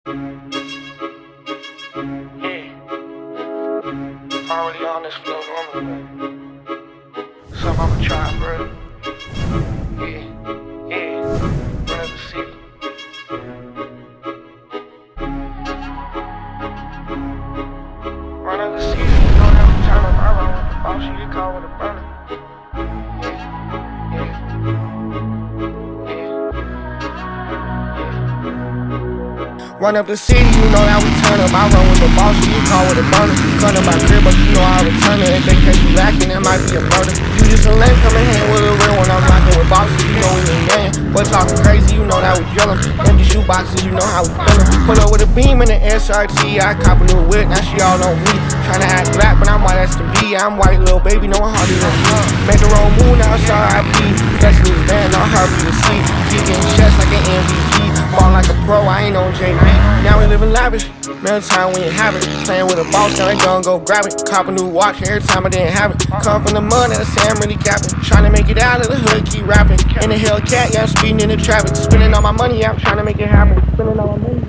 Already on this flow normally, so I'ma try, bro. Run of the city. Run of the city, you know that we turn up. I run with the boss, you get caught with a burner. Run up the city, you know that we turn up. I run with the boss, you call with a burner. Cut up my crib, but you know I return it. If they catch you lacking, it might be a murder. You just a lame, come in hand with a real one. I'm rocking with bosses, you know we ain't man. Boy talking crazy, you know that we drillin'. Empty shoe boxes, you know how we feelin'. Pull up with a beam in the SRT, I cop a new whip, now she all on me. Tryna act black, but I'm white as can be. I'm white, little baby, no one harder than me. Make the wrong move, now it's R.I.P. Flexin' this band, not hard for you to see. Kickin' chest like an MVP. Ball like a pro, I ain't on JB. Now we living lavish, man, time we ain't have it. Playin' with a boss, now they gon' go grab it. Cop a new watch every time I didn't have it. Come from the mud, now say I'm really capping. Tryna make it out of the hood, keep rapping. In the Hellcat, yeah, I'm speeding in the traffic. Spending all my money, yeah, I'm tryna make it happen. Spending all my money.